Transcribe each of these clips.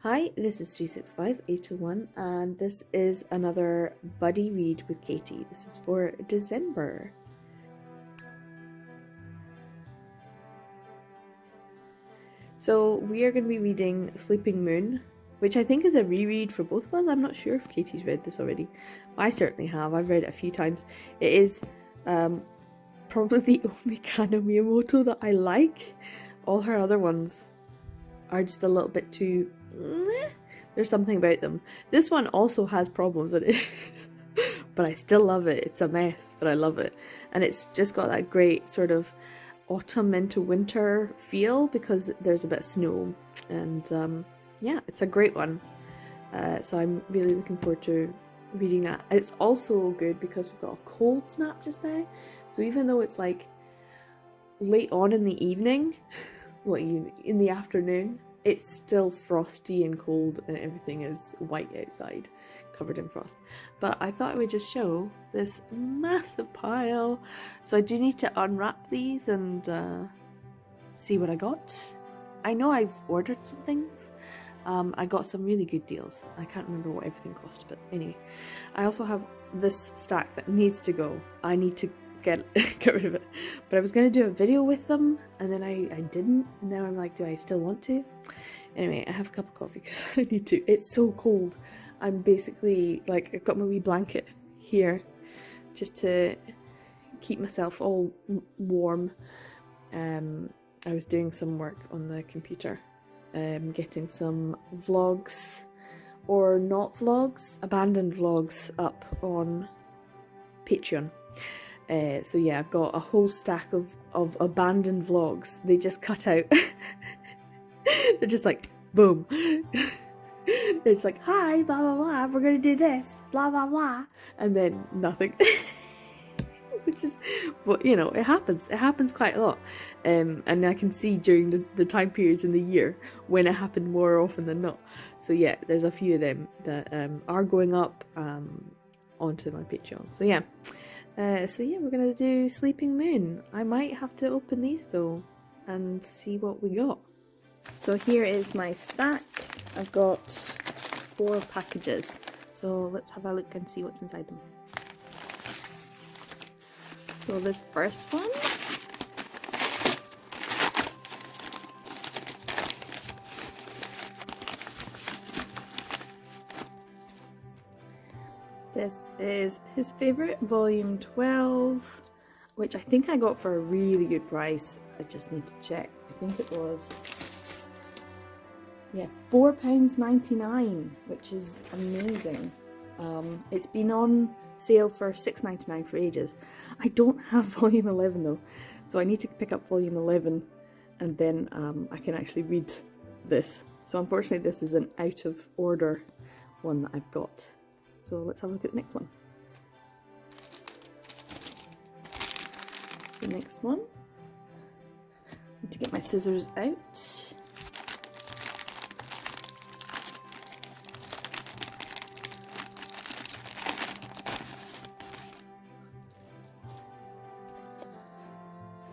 Hi, this is 365821 and this is another buddy read with Katie. This is for December. So we are going to be reading Sleeping Moon, which I think is a reread for both of us. I'm not sure if Katie's read this already. I certainly have. I've read it a few times. It is probably the only Kano Miyamoto that I like. All her other ones are just a little bit too... There's something about them. This one also has problems in it, but I still love it. It's a mess, but I love it. And it's just got that great sort of autumn into winter feel because there's a bit of snow. And yeah, it's a great one. So I'm really looking forward to reading that. It's also good because we've got a cold snap just now. So even though it's like late on in the evening, well, in the afternoon, it's still frosty and cold and everything is white outside, covered in frost. But I thought I would just show this massive pile. So I do need to unwrap these and see what I got. I know I've ordered some things. I got some really good deals. I can't remember what everything cost, but anyway. I also have this stack that needs to go. I need to get rid of it. But I was going to do a video with them and then I didn't, and now I'm like, do I still want to? Anyway, I have a cup of coffee because I need to. It's so cold. I'm basically like, I've got my wee blanket here just to keep myself all warm. I was doing some work on the computer, getting some vlogs or not vlogs, abandoned vlogs up on Patreon. So yeah, I've got a whole stack of abandoned vlogs. They just cut out. They're just like, boom. It's like, hi, blah, blah, blah, we're gonna do this, blah, blah, blah. And then nothing. Which is, but you know, it happens. It happens quite a lot. And I can see during the time periods in the year when it happened more often than not. So yeah, there's a few of them that are going up onto my Patreon. So yeah. We're gonna do Sleeping Moon. I might have to open these though and see what we got. So here is my stack. I've got 4 packages. So let's have a look and see what's inside them. So this first one. This is his favourite, volume 12, which I think I got for a really good price. I just need to check. I think it was, yeah, £4.99, which is amazing. It's been on sale for £6.99 for ages. I don't have volume 11 though, so I need to pick up volume 11 and then I can actually read this. So unfortunately this is an out of order one that I've got. So let's have a look at the next one. The next one. Need to get my scissors out.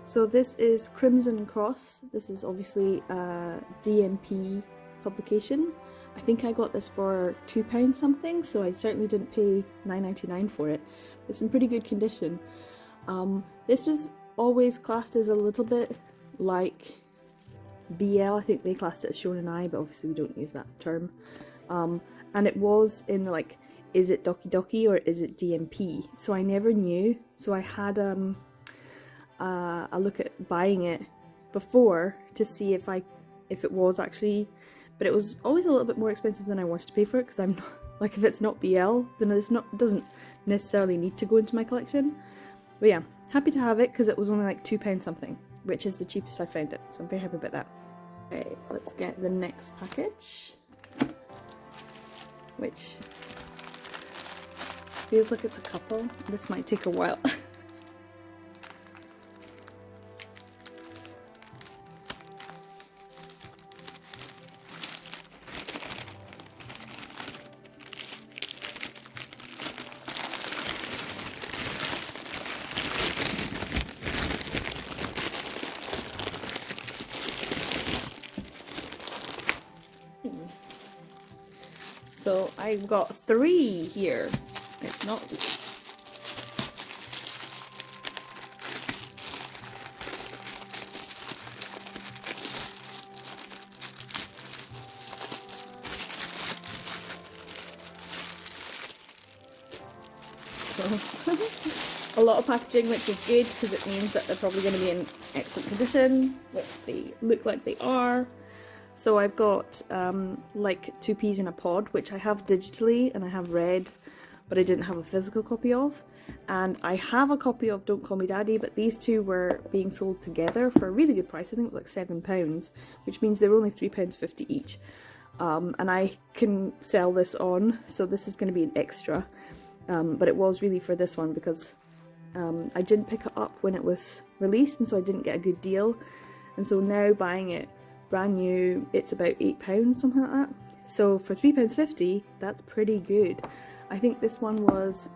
So this is Crimson Cross. This is obviously a DMP publication. I think I got this for £2 something, so I certainly didn't pay $9.99 for it. It's in pretty good condition. This was always classed as a little bit like BL. I think they classed it as Shonen Ai, but obviously we don't use that term. And it was in like, is it Doki Doki or is it DMP? So I never knew. So I had a look at buying it before to see if it was actually. But it was always a little bit more expensive than I wanted to pay for it because I'm not, like, if it's not BL, then it doesn't necessarily need to go into my collection. But yeah, happy to have it because it was only like £2 something, which is the cheapest I found it. So I'm very happy about that. Okay, let's get the next package, which feels like it's a couple. This might take a while. So I've got 3 here. It's not... So, a lot of packaging, which is good because it means that they're probably going to be in excellent condition, which they look like they are. So I've got like 2 peas in a pod, which I have digitally and I have read, but I didn't have a physical copy of. And I have a copy of Don't Call Me Daddy, but these 2 were being sold together for a really good price. I think it was like £7, which means they were only £3.50 each. And I can sell this on, so this is going to be an extra. But it was really for this one because I didn't pick it up when it was released, and so I didn't get a good deal. And so now buying it brand new, it's about £8, something like that. So for £3.50, that's pretty good. I think this one was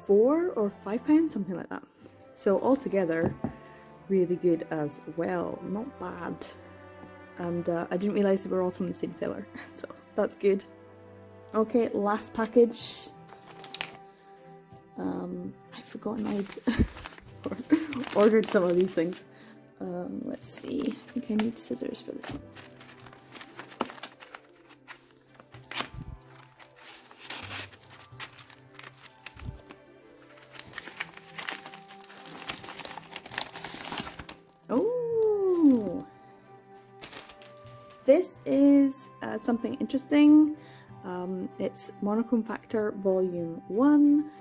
£4 or £5, something like that. So altogether, really good as well. Not bad. And I didn't realise they were all from the same seller, so that's good. Okay, last package. I've forgotten I'd ordered some of these things. Let's see, I think I need scissors for this one. Oh, this is something interesting. It's Monochrome Factor Volume 1,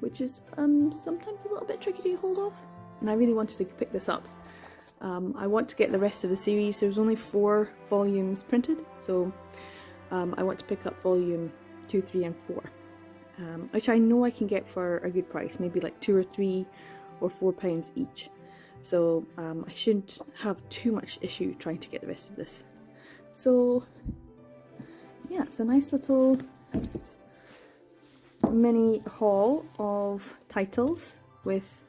which is sometimes a little bit tricky to get hold of, and I really wanted to pick this up. I want to get the rest of the series. There's only 4 volumes printed, so I want to pick up volume 2, 3 and 4, which I know I can get for a good price, maybe like £2 or £3 or £4 each. So I shouldn't have too much issue trying to get the rest of this. So yeah, it's a nice little mini haul of titles with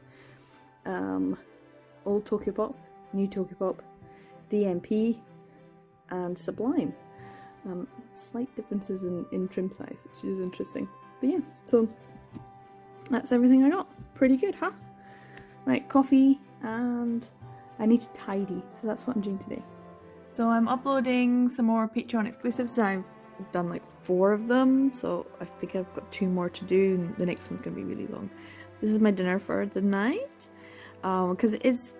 old Tokyopop, new Tokyopop, DMP and SuBLime. Slight differences in trim size, which is interesting. But yeah, so that's everything I got. Pretty good, huh? Right, coffee, and I need to tidy, so that's what I'm doing today. So I'm uploading some more Patreon exclusives. I've done like 4 of them, so I think I've got 2 more to do, and the next one's gonna be really long. This is my dinner for the night, because it is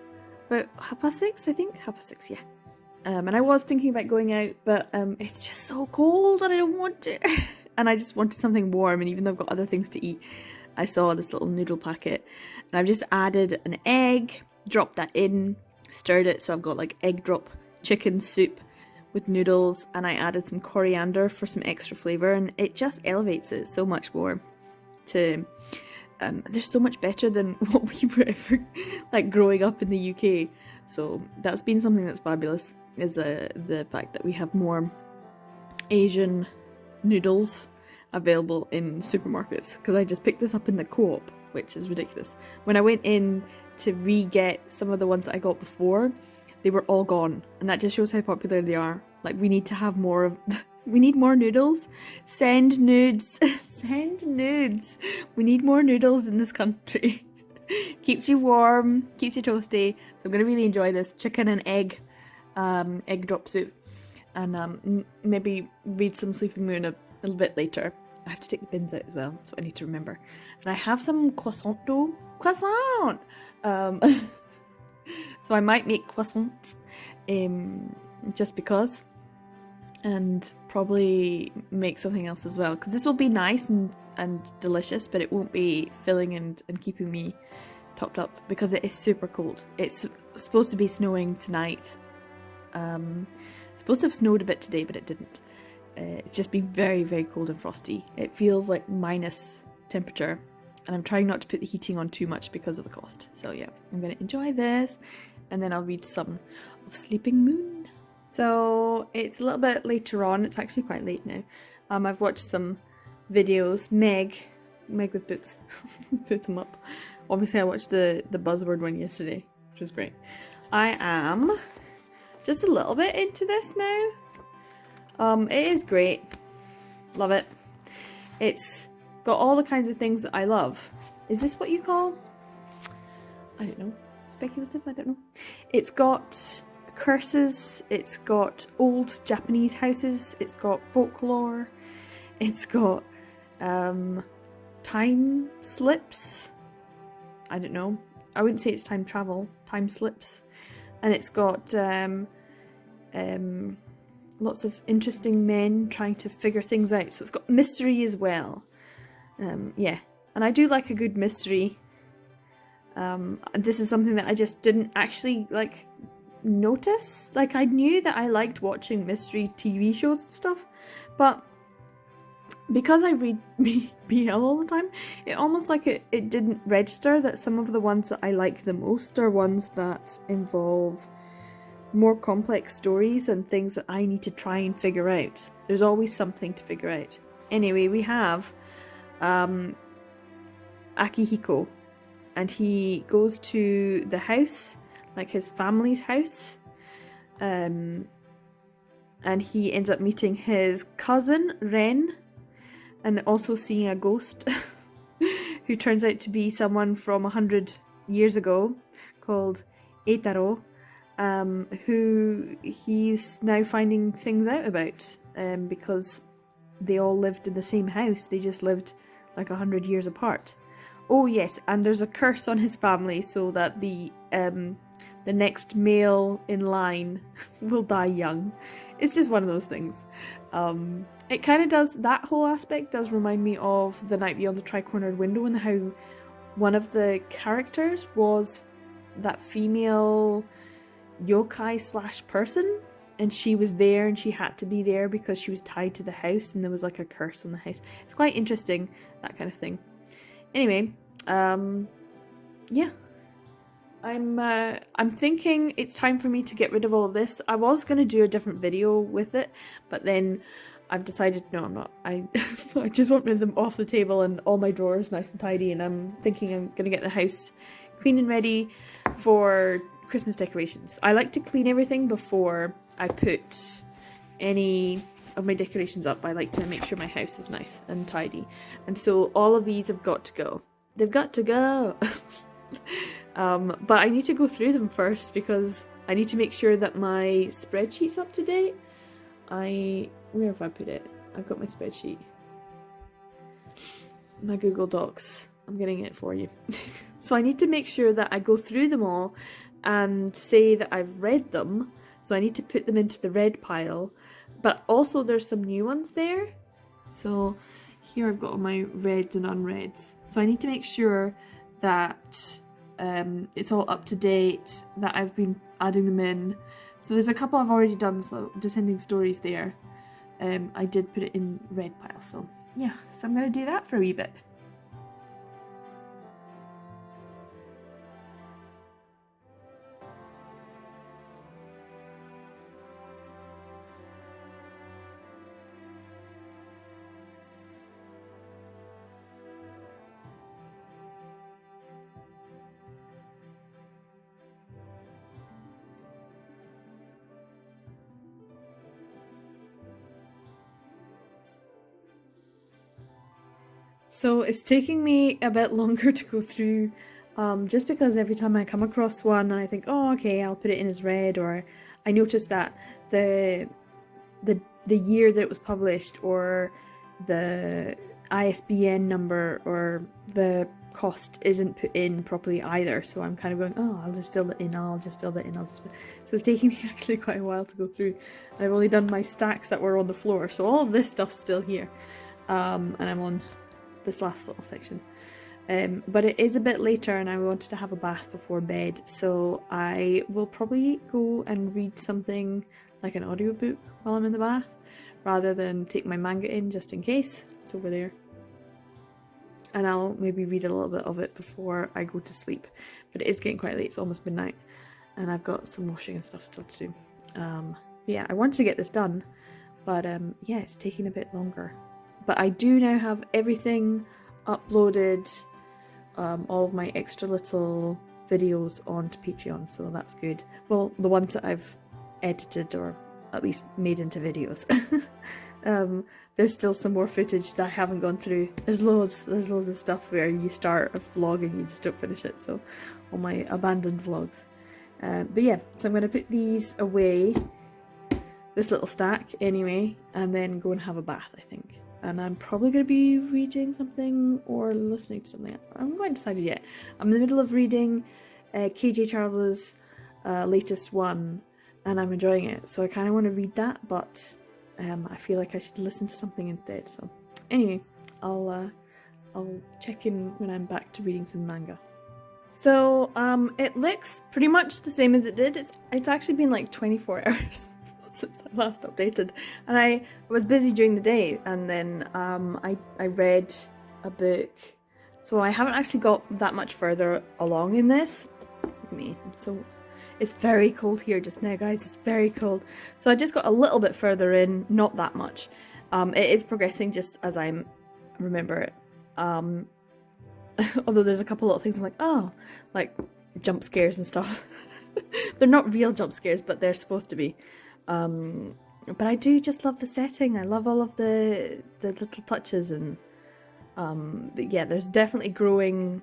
about 6:30, I think, 6:30, yeah. And I was thinking about going out, but it's just so cold and I don't want to. And I just wanted something warm, and even though I've got other things to eat, I saw this little noodle packet, and I've just added an egg, dropped that in, stirred it, so I've got like egg drop chicken soup with noodles, and I added some coriander for some extra flavour, and it just elevates it so much more to... they're so much better than what we were ever like growing up in the UK. So that's been something that's fabulous, is the fact that we have more Asian noodles available in supermarkets, because I just picked this up in the Co-op, which is ridiculous. When I went in to re-get some of the ones that I got before, they were all gone, and that just shows how popular they are. Like, we need to have more of... we need more noodles. Send nudes. Send nudes. We need more noodles in this country. Keeps you warm, keeps you toasty. So I'm going to really enjoy this chicken and egg drop soup, and maybe read some Sleeping Moon a little bit later. I have to take the bins out as well, that's what I need to remember. And I have some croissant dough. Croissant! So I might make croissants, just because, and probably make something else as well, because this will be nice and delicious, but it won't be filling and keeping me topped up, because it is super cold. It's supposed to be snowing tonight. It's supposed to have snowed a bit today, but it didn't. It's just been very, very cold and frosty. It feels like minus temperature, and I'm trying not to put the heating on too much because of the cost. So yeah, I'm going to enjoy this, and then I'll read some of Sleeping Moon. So it's a little bit later on. It's actually quite late now. I've watched some videos. Meg with books. Let's put them up. Obviously I watched the buzzword one yesterday, which was great. I am just a little bit into this now. It is great. Love it. It's got all the kinds of things that I love. Is this what you call? I don't know. Speculative? I don't know. It's got curses. It's got old Japanese houses. It's got folklore. It's got time slips. I don't know. I wouldn't say it's time travel. Time slips. And it's got lots of interesting men trying to figure things out. So it's got mystery as well. Yeah. And I do like a good mystery. This is something that I just didn't actually like notice. Like, I knew that I liked watching mystery TV shows and stuff, but because I read BL all the time, it almost like it didn't register that some of the ones that I like the most are ones that involve more complex stories and things that I need to try and figure out. There's always something to figure out. Anyway, we have Akihiko, and he goes to the house, like his family's house, and he ends up meeting his cousin Ren, and also seeing a ghost who turns out to be someone from 100 years ago called Eitaro, who he's now finding things out about, because they all lived in the same house. They just lived like 100 years apart. Oh yes, and there's a curse on his family so that the next male in line will die young. It's just one of those things. It kind of does, that whole aspect does remind me of The Night Beyond the Tri-Cornered Window, and how one of the characters was that female yokai slash person, and she was there and she had to be there because she was tied to the house and there was like a curse on the house. It's quite interesting, that kind of thing. Anyway, yeah. I'm thinking it's time for me to get rid of all of this. I was going to do a different video with it, but then I've decided, no, I'm not. I just want rid of them off the table and all my drawers nice and tidy, and I'm thinking I'm going to get the house clean and ready for Christmas decorations. I like to clean everything before I put any of my decorations up. I like to make sure my house is nice and tidy, and so all of these have got to go. They've got to go. But I need to go through them first because I need to make sure that my spreadsheet's up to date. Where have I put it? I've got my spreadsheet. My Google Docs. I'm getting it for you. So I need to make sure that I go through them all and say that I've read them. So I need to put them into the read pile. But also there's some new ones there. So here I've got all my reds and unreads. So I need to make sure that it's all up to date, that I've been adding them in. So there's a couple I've already done, so Descending Stories there. I did put it in red pile, so yeah. So I'm going to do that for a wee bit. So it's taking me a bit longer to go through, just because every time I come across one and I think, oh okay, I'll put it in as red, or I notice that the year that it was published, or the ISBN number, or the cost isn't put in properly either. So I'm kind of going, oh, I'll just fill it in, I'll just fill that in, So it's taking me actually quite a while to go through. And I've only done my stacks that were on the floor, so all of this stuff's still here. And I'm on this last little section, but it is a bit later and I wanted to have a bath before bed, so I will probably go and read something like an audiobook while I'm in the bath, rather than take my manga in just in case. It's over there, and I'll maybe read a little bit of it before I go to sleep. But it is getting quite late, it's almost midnight, and I've got some washing and stuff still to do. Yeah, I wanted to get this done, but yeah, it's taking a bit longer. But I do now have everything uploaded, all of my extra little videos onto Patreon, so that's good. Well, the ones that I've edited or at least made into videos. There's still some more footage that I haven't gone through. There's loads of stuff where you start a vlog and you just don't finish it, so all my abandoned vlogs. But yeah, so I'm going to put these away, this little stack anyway, and then go and have a bath, I think. And I'm probably going to be reading something or listening to something. I haven't quite decided yet. I'm in the middle of reading KJ Charles's latest one, and I'm enjoying it, so I kind of want to read that, but I feel like I should listen to something instead. So anyway, I'll check in when I'm back to reading some manga. So it looks pretty much the same as it did. It's actually been like 24 hours since I last updated, and I was busy during the day, and then I read a book, so I haven't actually got that much further along in this. Look at me, it's very cold here just now, guys. It's very cold. So I just got a little bit further in, not that much. It is progressing just as I remember it. Although there's a couple little things I'm like, oh, like jump scares and stuff. They're not real jump scares, but they're supposed to be. But I do just love the setting. I love all of the little touches, and but yeah, there's definitely growing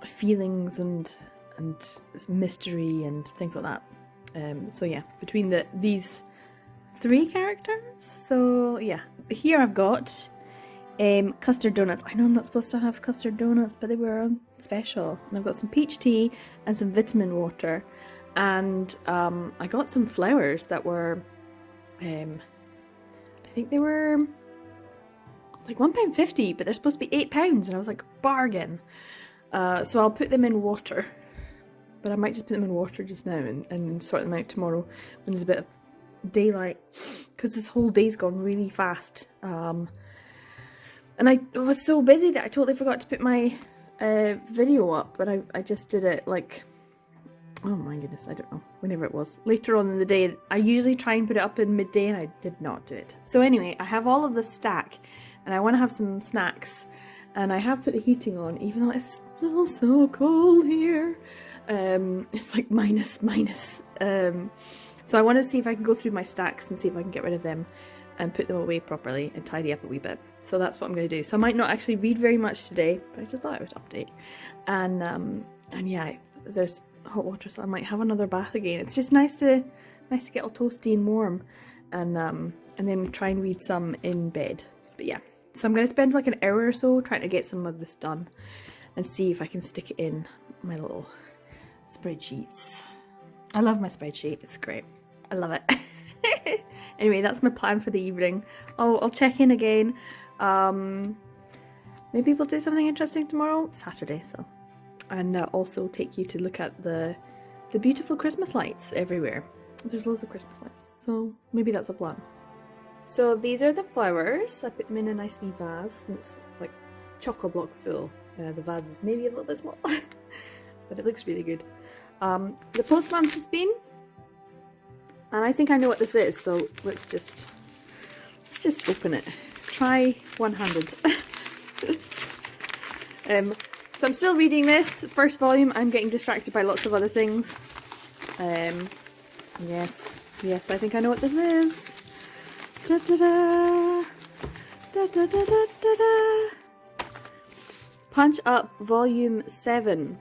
feelings and mystery and things like that. So yeah, between these three characters. So yeah, here I've got custard donuts. I know I'm not supposed to have custard donuts, but they were on special. And I've got some peach tea and some vitamin water, and I got some flowers that were I think they were like £1.50, but they're supposed to be £8, and I was like, bargain. So I'll put them in water, but I might just put them in water just now and sort them out tomorrow when there's a bit of daylight, because this whole day's gone really fast. And I was so busy that I totally forgot to put my video up, but I just did it like, oh my goodness, I don't know, whenever it was, later on in the day. I usually try and put it up in midday, and I did not do it. So anyway, I have all of this stack, and I want to have some snacks, and I have put the heating on, even though it's still so cold here. It's like minus. So I want to see if I can go through my stacks and see if I can get rid of them and put them away properly and tidy up a wee bit. So that's what I'm going to do. So I might not actually read very much today, but I just thought I would update. And yeah, there's hot water, so I might have another bath again. It's just nice to get all toasty and warm, and then try and read some in bed. But yeah, so I'm going to spend like an hour or so trying to get some of this done and see if I can stick it in my little spreadsheets. I love my spreadsheet. It's great. I love it. Anyway, that's my plan for the evening. I'll check in again. Maybe we'll do something interesting tomorrow. It's Saturday, so. And also take you to look at the beautiful Christmas lights everywhere. There's loads of Christmas lights, so maybe that's a plan. So these are the flowers. I put them in a nice wee vase, and it's like chock-a-block full. The vase is maybe a little bit small, but it looks really good. The postman's just been, and I think I know what this is, so let's just open it. Try one-handed. So I'm still reading this first volume. I'm getting distracted by lots of other things. Yes, I think I know what this is. Da da da da da da da da da. Punch Up Volume 7.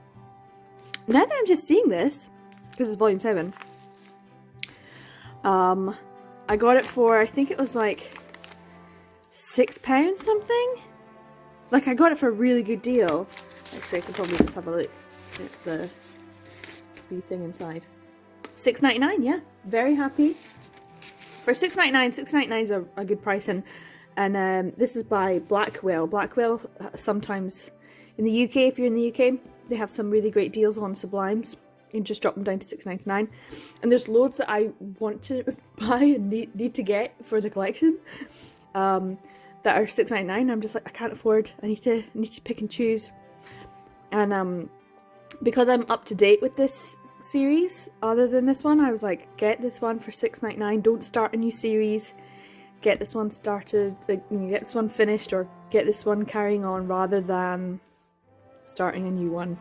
Now that I'm just seeing this, because it's Volume 7, I got it for, I think it was like £6 something. Like, I got it for a really good deal. Actually, I could probably just have a look at the wee thing inside. £6.99, yeah. Very happy. For £6.99, £6.99 is a good price, and this is by Blackwell. Blackwell, sometimes in the UK, if you're in the UK, they have some really great deals on SuBlimes. You can just drop them down to £6.99. And there's loads that I want to buy and need to get for the collection. That are £6.99. I'm just like, I can't afford. I need to pick and choose. And because I'm up to date with this series, other than this one, I was like, get this one for £6.99. Don't start a new series. Get this one started. Get this one finished, or get this one carrying on, rather than starting a new one.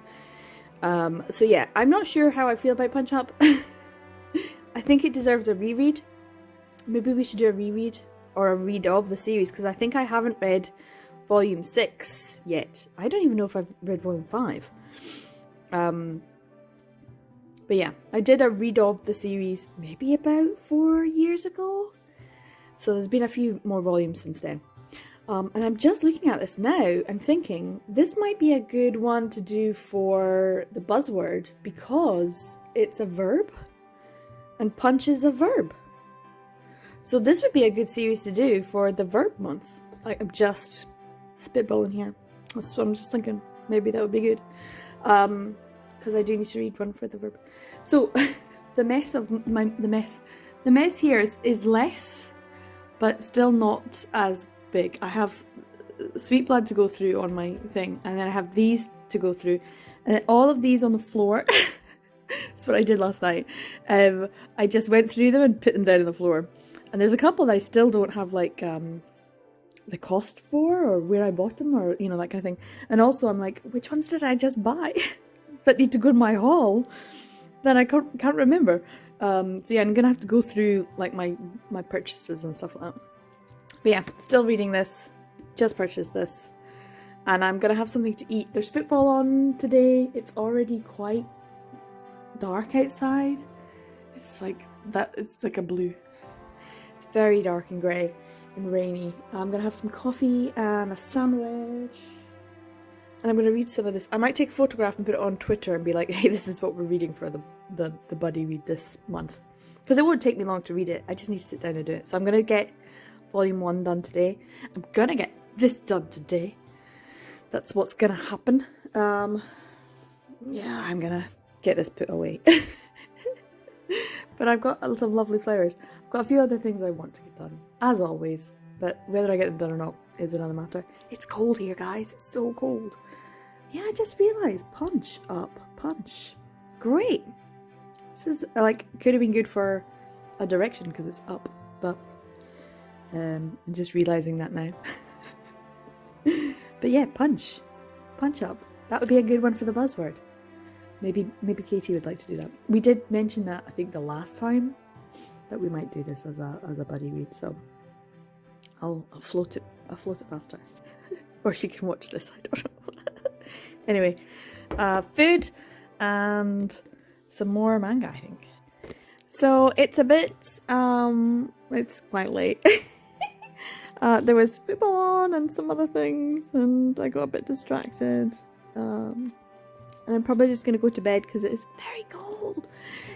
So yeah, I'm not sure how I feel about Punch Up. I think it deserves a reread. maybe we should do a reread or a read of the series, because I think I haven't read volume 6 yet. I don't even know if I've read volume 5. But yeah, I did a read of the series maybe about 4 years ago. So there's been a few more volumes since then. And I'm just looking at this now and thinking this might be a good one to do for the buzzword, because it's a verb and punch is a verb. So this would be a good series to do for the verb month. I'm just spitballing here. That's what I'm just thinking. Maybe that would be good. Because I do need to read one for the verb. So the mess here is less, but still not as big. I have Sweet Blood to go through on my thing, and then I have these to go through, and then all of these on the floor. That's what I did last night. I just went through them and put them down on the floor, and there's a couple that I still don't have like the cost for, or where I bought them, or that kind of thing. And also I'm like, which ones did I just buy that need to go in my haul that I can't remember. So yeah, I'm gonna have to go through like my purchases and stuff like that. But yeah, still reading this. Just purchased this. And I'm gonna have something to eat. There's football on today. It's already quite dark outside. It's like that. It's like a blue. It's very dark and grey and rainy. I'm gonna have some coffee and a sandwich. And I'm gonna read some of this. I might take a photograph and put it on Twitter and be like, hey, this is what we're reading for the buddy read this month. Because it won't take me long to read it. I just need to sit down and do it. So I'm gonna get volume 1 done today. I'm gonna get this done today. That's what's gonna happen. Yeah, I'm gonna get this put away. But I've got some lovely flowers. I've got a few other things I want to get done, as always. But whether I get them done or not is another matter. It's cold here, guys. It's so cold. Yeah, I just realised. Punch up. Punch. Great. This is, like, could have been good for a direction because it's up. But I'm just realising that now. But yeah, punch. Punch up. That would be a good one for the buzzword. Maybe Katie would like to do that. We did mention that, I think, the last time, that we might do this as a buddy read. So I'll float it past her. Or she can watch this, I don't know. Anyway, food and some more manga, I think. So it's a bit, it's quite late. There was football on and some other things, and I got a bit distracted. And I'm probably just going to go to bed because it is very cold.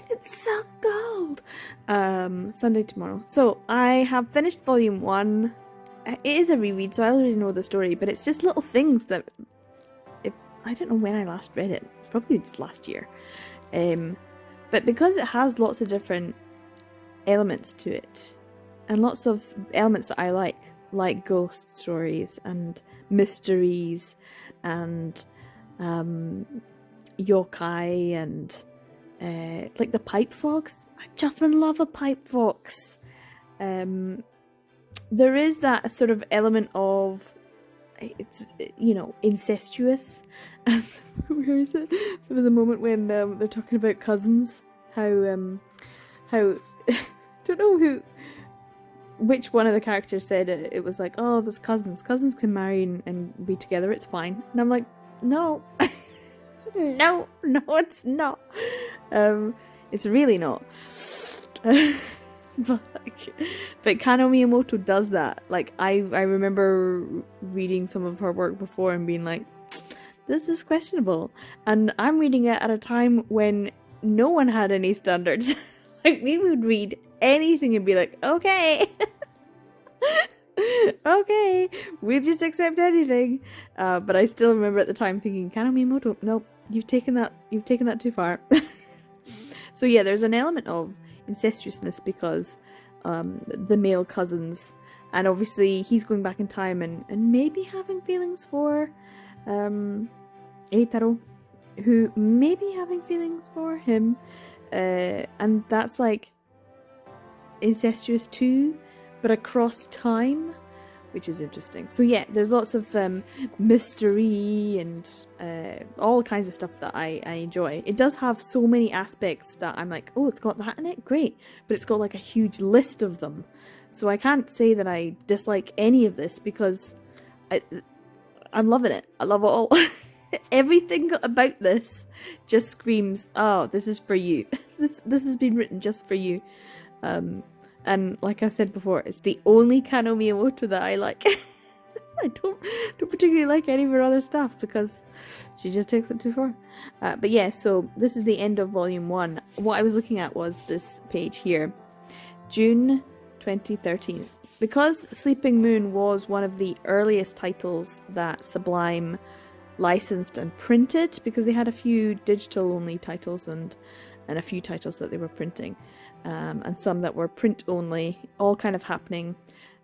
It's so cold. Sunday tomorrow. So I have finished volume 1. It is a reread, so I already know the story, but it's just little things that, I don't know when I last read it. It's probably just last year. But because it has lots of different elements to it, and lots of elements that I like ghost stories and mysteries and yokai and like the pipe fox. I chuffin' love a pipe fox. There is that sort of element of, it's, incestuous. Where is it? There was a moment when they're talking about cousins, how don't know which one of the characters said it. It was like, oh, those cousins can marry and be together, it's fine. And I'm like, no. no, it's not. It's really not. But Kano Miyamoto does that. Like, I remember reading some of her work before and being like, this is questionable. And I'm reading it at a time when no one had any standards. Like, we would read anything and be like, okay. Okay, we just accept anything. But I still remember at the time thinking, Kano Miyamoto, nope, you've taken that too far. So yeah, there's an element of incestuousness because the male cousins, and obviously he's going back in time and maybe having feelings for Eitaro, who may be having feelings for him, and that's like incestuous too, but across time, which is interesting. So yeah, there's lots of mystery and all kinds of stuff that I enjoy. It does have so many aspects that I'm like, oh, it's got that in it, great. But it's got like a huge list of them. So I can't say that I dislike any of this because I'm loving it. I love it all. Everything about this just screams, oh, this is for you. This has been written just for you. And like I said before, it's the only Kano Miyamoto that I like. I don't particularly like any of her other stuff because she just takes it too far. But yeah, so this is the end of volume 1. What I was looking at was this page here. June 2013. Because Sleeping Moon was one of the earliest titles that SuBLime licensed and printed, because they had a few digital only titles and a few titles that they were printing. And some that were print only, all kind of happening.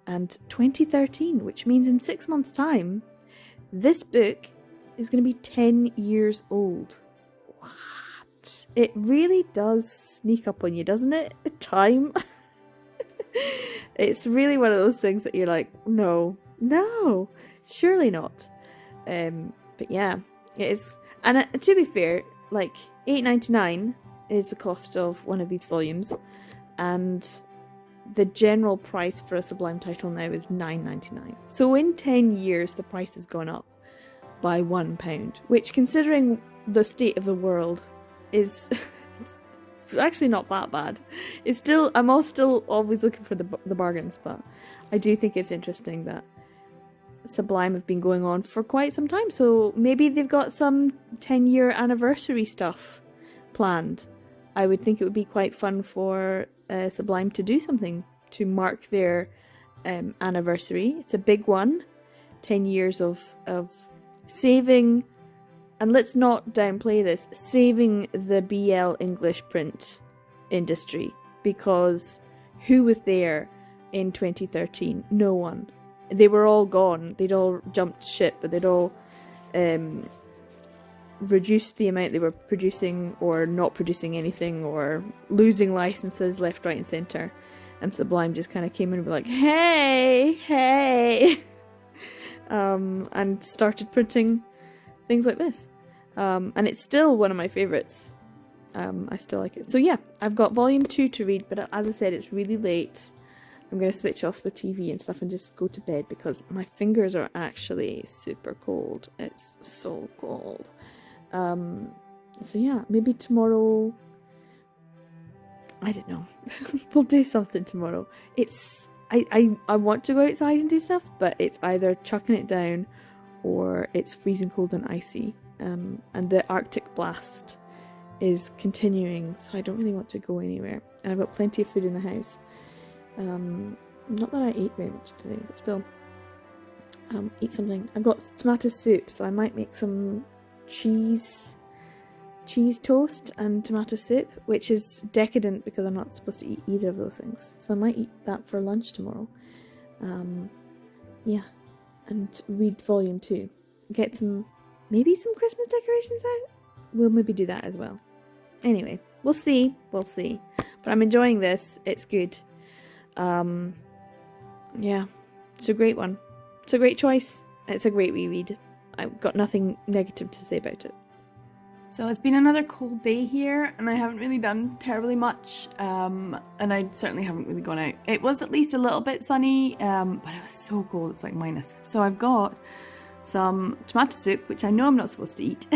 And 2013, which means in 6 months' time, this book is going to be 10 years old. What? It really does sneak up on you, doesn't it? Time. It's really one of those things that you're like, no, surely not. But yeah, it is. And to be fair, like $8.99 is the cost of one of these volumes, and the general price for a SuBLime title now is $9.99. So in 10 years the price has gone up by £1, which, considering the state of the world, is it's actually not that bad. It's still, I'm still always looking for the bargains, but I do think it's interesting that SuBLime have been going on for quite some time, so maybe they've got some 10-year anniversary stuff planned. I would think it would be quite fun for SuBLime to do something to mark their anniversary. It's a big one. 10 years of saving, and let's not downplay this, saving the BL English print industry, because who was there in 2013? No one. They were all gone. They'd all jumped ship, but they'd all reduced the amount they were producing, or not producing anything, or losing licenses left, right and centre. And SuBLime just kind of came in and were like, hey, and started printing things like this. And it's still one of my favourites. I still like it. So yeah, I've got volume 2 to read, but as I said, it's really late. I'm going to switch off the TV and stuff and just go to bed because my fingers are actually super cold. It's so cold. So yeah, maybe tomorrow, I don't know. We'll do something tomorrow. I want to go outside and do stuff, but it's either chucking it down or it's freezing cold and icy. And the Arctic blast is continuing, so I don't really want to go anywhere. And I've got plenty of food in the house. Not that I ate very much today, but still, eat something. I've got tomato soup, so I might make some cheese toast and tomato soup, which is decadent because I'm not supposed to eat either of those things. So I might eat that for lunch tomorrow. Yeah, and read volume 2. Get maybe some Christmas decorations out. We'll maybe do that as well. Anyway, we'll see. But I'm enjoying this. It's good. Yeah, it's a great one. It's a great choice. It's a great reread. I've got nothing negative to say about it. So it's been another cold day here, and I haven't really done terribly much, and I certainly haven't really gone out. It was at least a little bit sunny, but it was so cold, it's like minus. So I've got some tomato soup, which I know I'm not supposed to eat,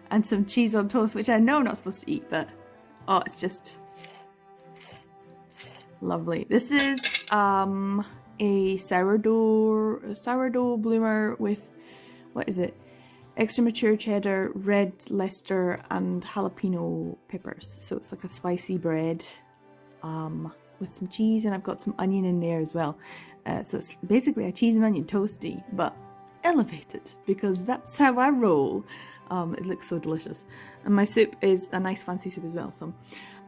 and some cheese on toast, which I know I'm not supposed to eat, but oh, it's just lovely. This is a sourdough bloomer with, what is it? Extra mature cheddar, red Leicester, and jalapeno peppers. So it's like a spicy bread with some cheese, and I've got some onion in there as well. So it's basically a cheese and onion toasty, but elevated, because that's how I roll. It looks so delicious. And my soup is a nice fancy soup as well. So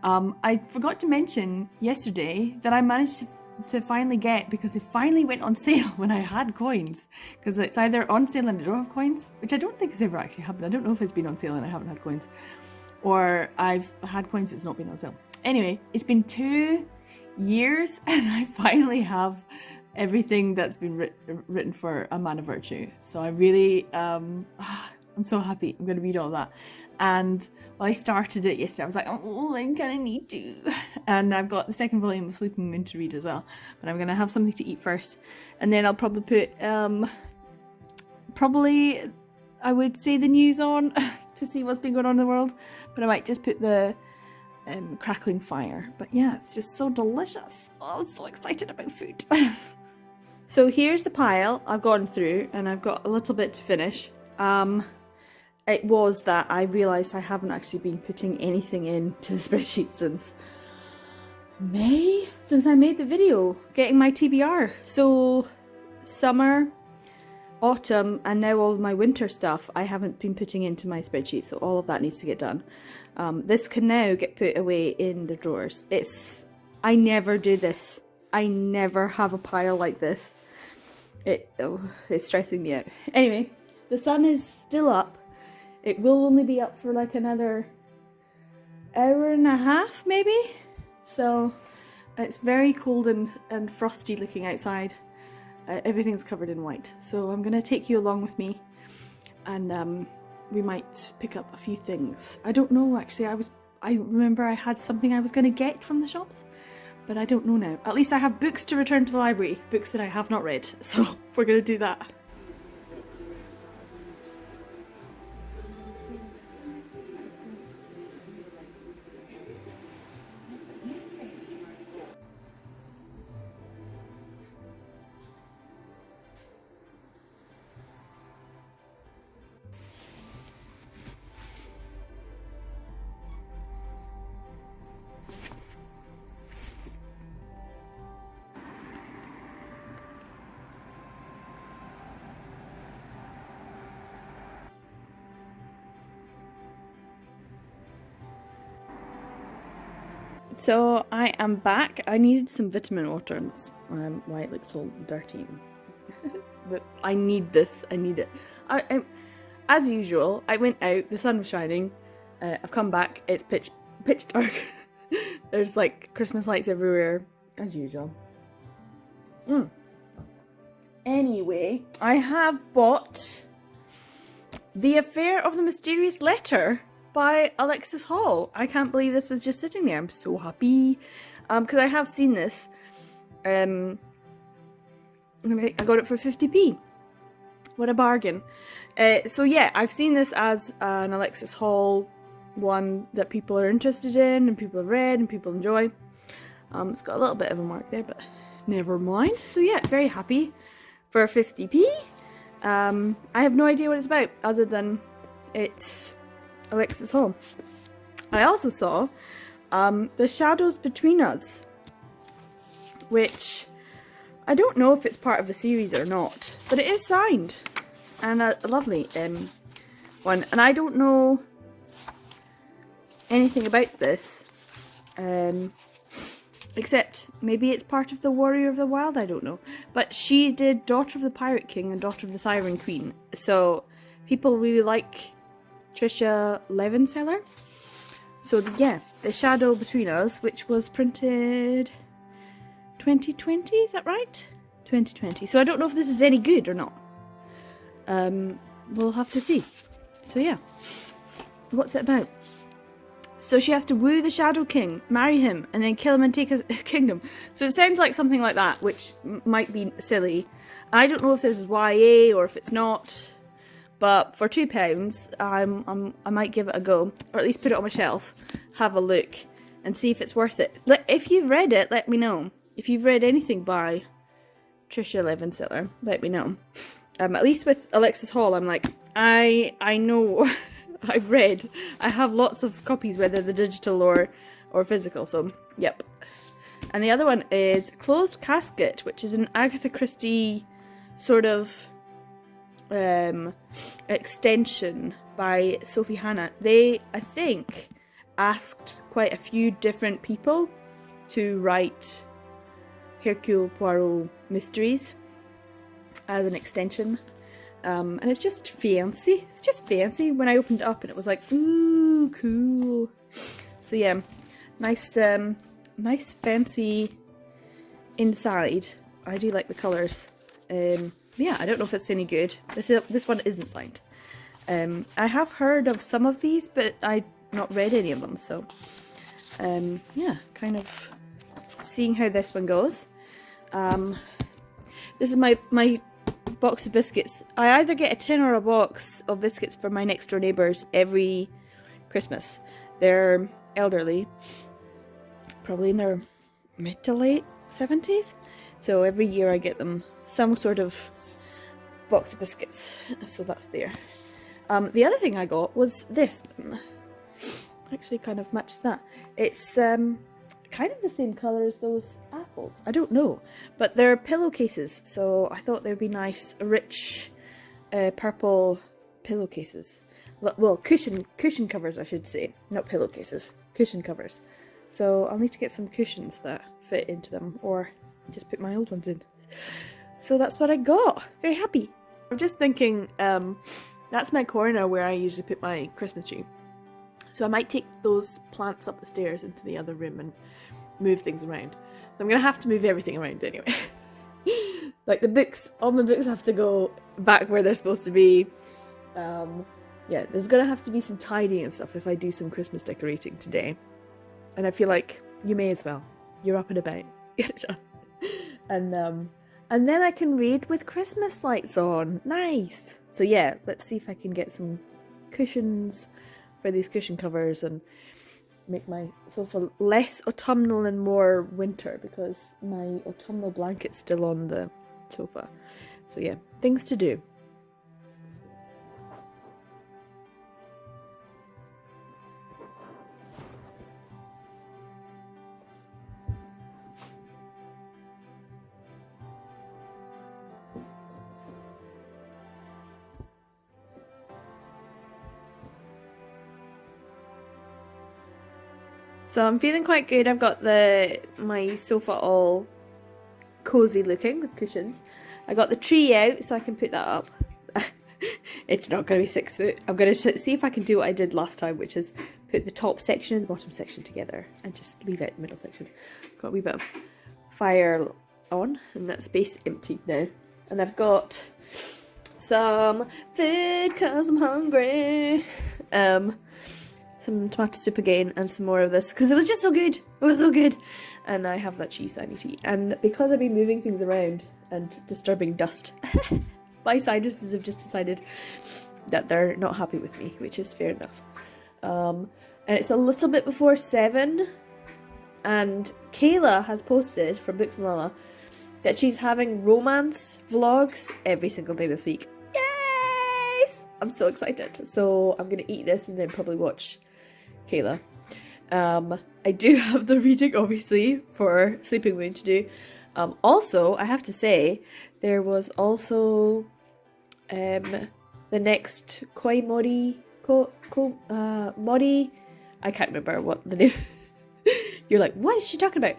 I forgot to mention yesterday that I managed to finally get, because it finally went on sale when I had coins, because it's either on sale and I don't have coins, which I don't think has ever actually happened. I don't know if it's been on sale and I haven't had coins, or I've had coins, it's not been on sale. Anyway, it's been 2 years and I finally have everything that's been written for a man of virtue. So I really, I'm so happy. I'm going to read all that. And I started it yesterday. I was like, oh, I'm going to need to. And I've got the second volume of Sleeping Moon to read as well. But I'm going to have something to eat first. And then I'll probably put, I would say the news on to see what's been going on in the world. But I might just put the crackling fire. But yeah, it's just so delicious. Oh, I'm so excited about food. So here's the pile I've gone through, and I've got a little bit to finish. It was that I realised I haven't actually been putting anything into the spreadsheet since May? Since I made the video, getting my TBR. So summer, autumn, and now all my winter stuff I haven't been putting into my spreadsheet, so all of that needs to get done. This can now get put away in the drawers. I never do this. I never have a pile like this. It's stressing me out. Anyway, the sun is still up. It will only be up for like another hour and a half maybe. So it's very cold and frosty looking outside. Everything's covered in white. So I'm going to take you along with me, and we might pick up a few things. I don't know actually. I remember I had something I was going to get from the shops, but I don't know now. At least I have books to return to the library, books that I have not read, so we're going to do that. So I am back. I needed some vitamin water, and that's why it looks all dirty. But I need this. I need it. I as usual, I went out. The sun was shining. I've come back. It's pitch dark. There's like Christmas lights everywhere, as usual. Anyway, I have bought The Affair of the Mysterious Letter by Alexis Hall. I can't believe this was just sitting there. I'm so happy. Because I have seen this. I got it for 50p. What a bargain. So yeah, I've seen this as an Alexis Hall one that people are interested in, and people have read, and people enjoy. It's got a little bit of a mark there, but never mind. So yeah, very happy for 50p. I have no idea what it's about, other than it's Alexis Hall. I also saw The Shadows Between Us, which I don't know if it's part of a series or not, but it is signed, and a lovely one. And I don't know anything about this, except maybe it's part of the Warrior of the Wild, I don't know. But she did Daughter of the Pirate King and Daughter of the Siren Queen, so people really like Trisha Levenseller. So yeah, The Shadow Between Us, which was printed 2020, is that right? 2020. So I don't know if this is any good or not. We'll have to see. So yeah, what's it about? So she has to woo the Shadow King, marry him, and then kill him and take his kingdom. So it sounds like something like that, which might be silly. I don't know if this is YA or if it's not. But for £2, I might give it a go, or at least put it on my shelf, have a look, and see if it's worth it. If you've read it, let me know. If you've read anything by Trisha Levenseller, let me know. At least with Alexis Hall, I'm like, I know, I have lots of copies, whether the digital or physical. So yep. And the other one is Closed Casket, which is an Agatha Christie sort of extension by Sophie Hannah. They, I think, asked quite a few different people to write Hercule Poirot mysteries as an extension, and it's just fancy. It's just fancy. When I opened it up, and it was like, ooh, cool. So yeah, nice fancy inside. I do like the colours. Yeah, I don't know if it's any good. This one isn't signed. I have heard of some of these, but I've not read any of them, so yeah, kind of seeing how this one goes. This is my box of biscuits. I either get a tin or a box of biscuits for my next door neighbours every Christmas. They're elderly, probably in their mid to late 70s, so every year I get them some sort of box of biscuits, so that's there. The other thing I got was this. Actually kind of matches that. It's kind of the same colour as those apples. I don't know, but they're pillowcases, so I thought they'd be nice, rich purple pillowcases. Well, cushion covers, I should say, not pillowcases, cushion covers. So I'll need to get some cushions that fit into them, or just put my old ones in. So that's what I got. Very happy. I'm just thinking, that's my corner where I usually put my Christmas tree. So I might take those plants up the stairs into the other room and move things around. So I'm going to have to move everything around anyway. Like the books, all my books have to go back where they're supposed to be. Yeah, there's going to have to be some tidying and stuff if I do some Christmas decorating today. And I feel like you may as well. You're up and about. Get it done. And then I can read with Christmas lights on. Nice! So yeah, let's see if I can get some cushions for these cushion covers and make my sofa less autumnal and more winter, because my autumnal blanket's still on the sofa. So yeah, things to do. So I'm feeling quite good. I've got my sofa all cozy looking with cushions. I got the tree out so I can put that up. It's not going to be 6 foot. I'm going to see if I can do what I did last time, which is put the top section and the bottom section together and just leave out the middle section. Got a wee bit of fire on and that space empty now. And I've got some food because I'm hungry. Some tomato soup again and some more of this because it was just so good. It was so good. And I have that cheese I need to eat. And because I've been moving things around and disturbing dust, my sinuses have just decided that they're not happy with me, which is fair enough. And it's a little bit before 7, and Kayla has posted from Books and Lala that she's having romance vlogs every single day this week. Yes! I'm so excited. So I'm going to eat this and then probably watch Kayla. I do have the reading, obviously, for Sleeping Moon to do. Also, I have to say, there was also the next Koi Mori, Mori, I can't remember what the name. You're like, what is she talking about?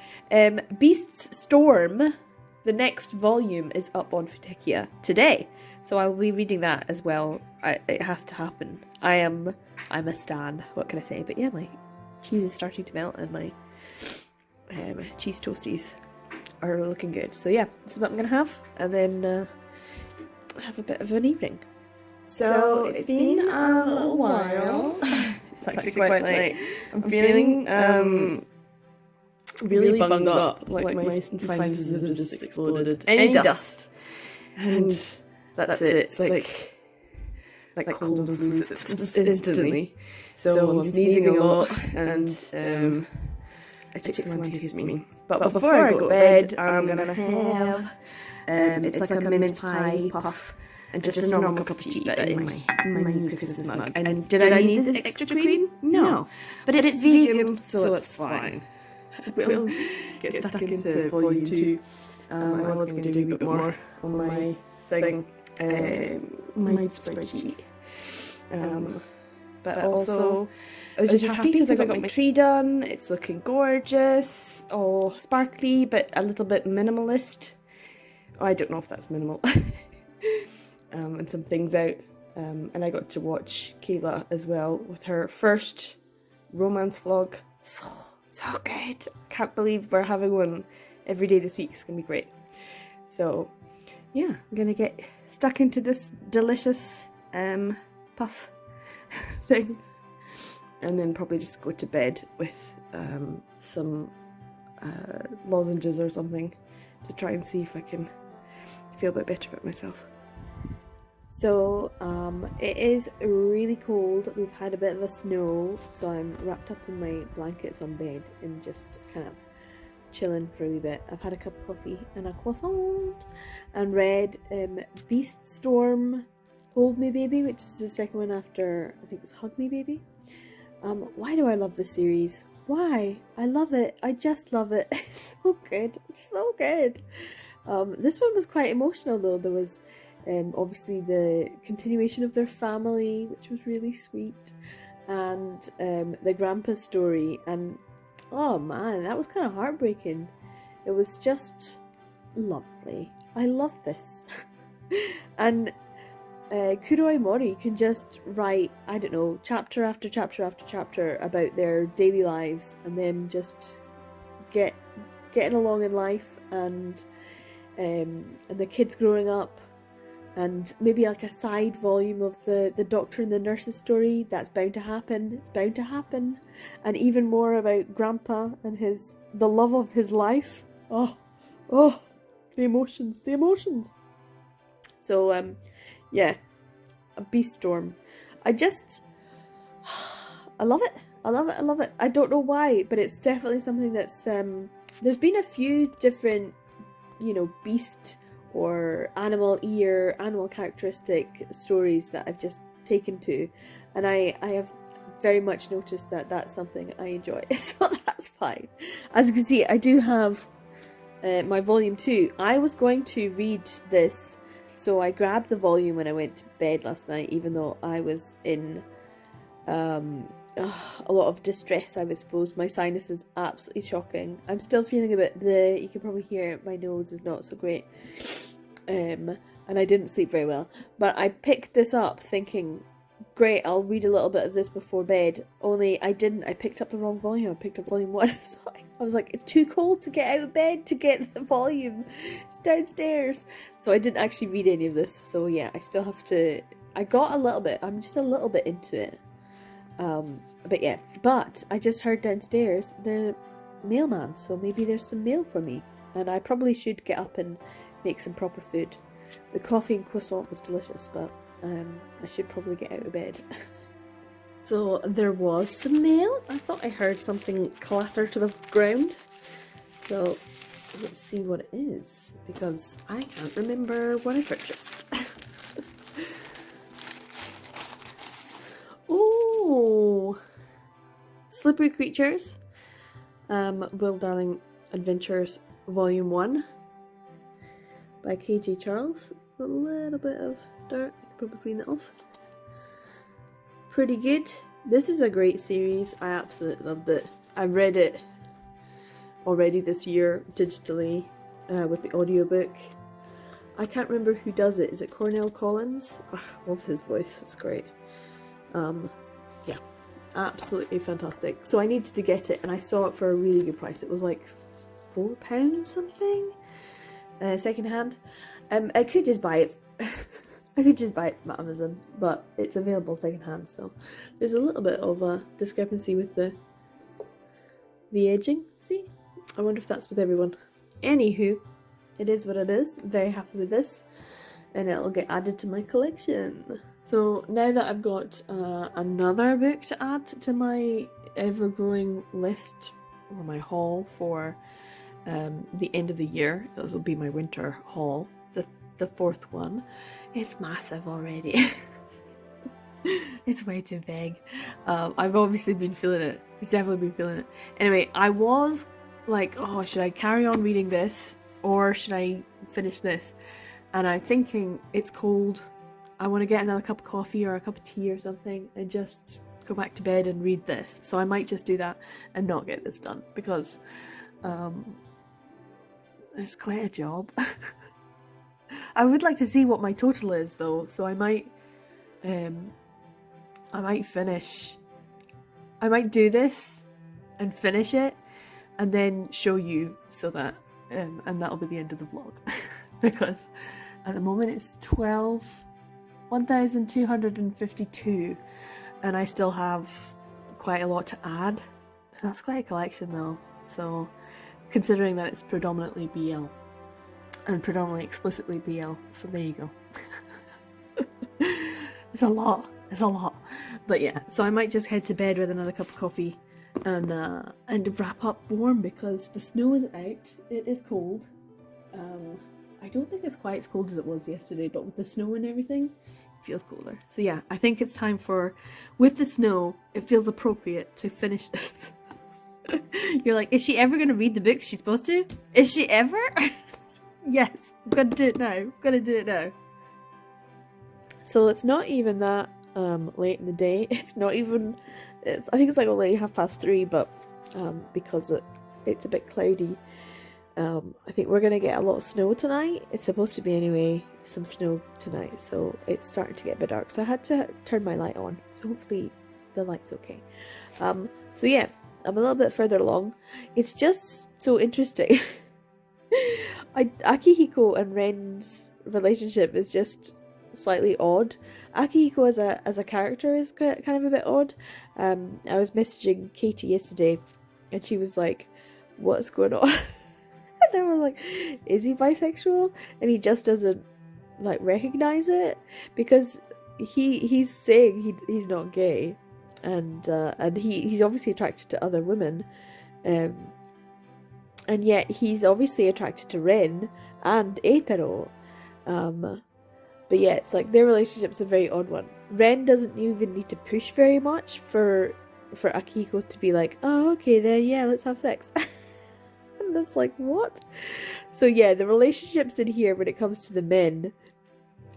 Beast's Storm, the next volume is up on Futekia today, so I will be reading that as well. It has to happen. I'm a stan. What can I say? But yeah, my cheese is starting to melt and my cheese toasties are looking good. So yeah, this is what I'm gonna have, and then have a bit of an evening. So it's been a little while. It's actually quite late. I'm feeling really bunged up. Like my sinuses have just exploded. Any dust, and that's it. It's like cold and flu symptoms instantly. So I'm sneezing a lot, and I took some antihistamine. But before I go to bed, I'm gonna have it's like a mince pie puff and just a normal cup of tea, but in my new Christmas mug. And did I need this extra cream? No, but it's vegan, so it's fine. We'll get stuck into volume 2. I was going to do a bit more on my thing, my spreadsheet. But also, I was just happy because I got my tree done. It's looking gorgeous, all sparkly, but a little bit minimalist. Oh, I don't know if that's minimal. And some things out. And I got to watch Kayla as well with her first romance vlog. So good. Can't believe we're having one every day this week. It's going to be great. So yeah, I'm gonna get stuck into this delicious puff thing, and then probably just go to bed with some lozenges or something to try and see if I can feel a bit better about myself. So it is really cold. We've had a bit of a snow, so I'm wrapped up in my blankets on bed and just kind of chilling for a wee bit. I've had a cup of coffee and a croissant and read Beast Storm Hold Me Baby, which is the second one after, I think it's Hug Me Baby. Why do I love this series? Why? I love it. I just love it. It's so good. It's so good. This one was quite emotional though. There was obviously the continuation of their family, which was really sweet, and the grandpa story, and oh man, that was kind of heartbreaking. It was just lovely. I love this. And Kuroi Mori can just write, I don't know, chapter after chapter after chapter about their daily lives and them just getting along in life, and the kids growing up, and maybe like a side volume of the doctor and the nurse's story. That's bound to happen. It's bound to happen. And even more about Grandpa and the love of his life. Oh, the emotions. So yeah, a Beast Storm. I love it. I love it. I don't know why, but it's definitely something that's there's been a few different, beast or animal characteristic stories that I've just taken to, and I have very much noticed that that's something I enjoy, so that's fine. As you can see, I do have my volume 2. I was going to read this, so I grabbed the volume when I went to bed last night, even though I was in a lot of distress, I would suppose. My sinus is absolutely shocking. I'm still feeling a bit bleh. You can probably hear my nose is not so great. And I didn't sleep very well. But I picked this up thinking, great, I'll read a little bit of this before bed. Only I didn't. I picked up the wrong volume. I picked up volume 1. So I was like, it's too cold to get out of bed to get the volume. It's downstairs. So I didn't actually read any of this. So yeah, I still have to... I got a little bit. I'm just a little bit into it. But yeah, but I just heard downstairs the mailman, so maybe there's some mail for me, and I probably should get up and make some proper food. The coffee and croissant was delicious, but I should probably get out of bed. So there was some mail. I thought I heard something clatter to the ground, so let's see what it is, because I can't remember what I purchased. Oh, Slippery Creatures, Will Darling Adventures Volume 1 by K.J. Charles. A little bit of dirt, I could probably clean it off. Pretty good. This is a great series. I absolutely loved it. I read it already this year digitally with the audiobook. I can't remember who does it. Is it Cornell Collins? I love his voice. It's great. Yeah, absolutely fantastic. So I needed to get it, and I saw it for a really good price. It was like £4 something, second hand. I could just buy it. I could just buy it from Amazon, but it's available second hand. So there's a little bit of a discrepancy with the edging. See, I wonder if that's with everyone. Anywho, it is what it is. Very happy with this, and it'll get added to my collection. So now that I've got another book to add to my ever-growing list, or my haul for the end of the year, this will be my winter haul, the fourth one. It's massive already. It's way too big. I've obviously been feeling it. It's definitely been feeling it. Anyway, I was like, oh, should I carry on reading this, or should I finish this? And I'm thinking, it's cold. I want to get another cup of coffee or a cup of tea or something and just go back to bed and read this. So I might just do that and not get this done, because it's quite a job. I would like to see what my total is though, so I might finish. I might do this and finish it and then show you, so that and that'll be the end of the vlog. because at the moment it's 1,252 and I still have quite a lot to add. That's quite a collection though, so considering that it's predominantly BL and predominantly explicitly BL, so there you go. It's a lot, but yeah, so I might just head to bed with another cup of coffee and wrap up warm because the snow is out. It is cold. I don't think it's quite as cold as it was yesterday, but with the snow and everything, it feels colder. So yeah, I think it's time for, with the snow, it feels appropriate to finish this. You're like, is she ever going to read the book she's supposed to? Is she ever? Yes, I'm going to do it now. So it's not even that late in the day. It's not even, I think it's like only 3:30, but because it's a bit cloudy, I think we're going to get a lot of snow tonight. It's supposed to be anyway, some snow tonight, so it's starting to get a bit dark. So I had to turn my light on, so hopefully the light's okay. So yeah, I'm a little bit further along. It's just so interesting. Akihiko and Ren's relationship is just slightly odd. Akihiko as a character is kind of a bit odd. I was messaging Katie yesterday and she was like, what's going on? And I was like, is he bisexual? And he just doesn't like recognize it because he's saying he's not gay, and he's obviously attracted to other women, and yet he's obviously attracted to Ren and Eitaro. But yeah, it's like their relationship's a very odd one. Ren doesn't even need to push very much for Akihiko to be like, oh, okay then, yeah, let's have sex. And it's like, what? So yeah, the relationships in here when it comes to the men,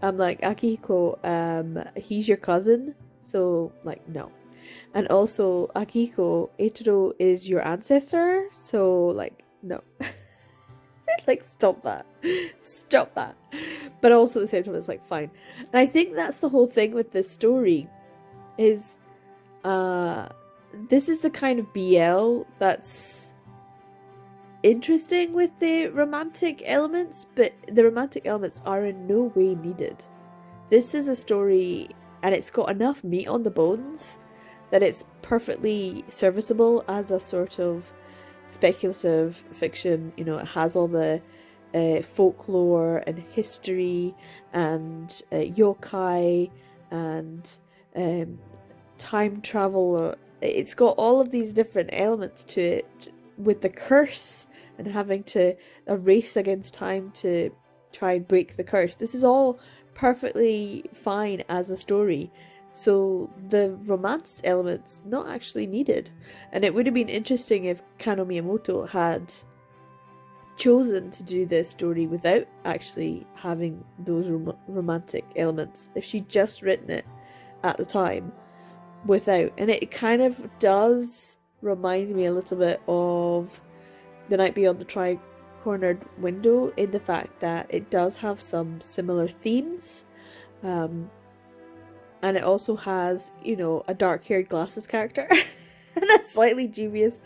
I'm like, Akihiko, he's your cousin, so like, no. And also, Akihiko, Eitaro is your ancestor, so like, no. Like, stop that. But also at the same time, it's like, fine. And I think that's the whole thing with this story, is this is the kind of BL that's interesting with the romantic elements, but the romantic elements are in no way needed. This is a story, and it's got enough meat on the bones that it's perfectly serviceable as a sort of speculative fiction. You know, it has all the folklore and history and yokai and time travel. It's got all of these different elements to it, with the curse and having to a race against time to try and break the curse. This is all perfectly fine as a story. So the romance element's not actually needed. And it would have been interesting if Kano Miyamoto had chosen to do this story without actually having those romantic elements. If she'd just written it at the time without. And it kind of does remind me a little bit of The Night Beyond the Tri-Cornered Window, in the fact that it does have some similar themes. And it also has, you know, a dark-haired glasses character and a slightly dubious,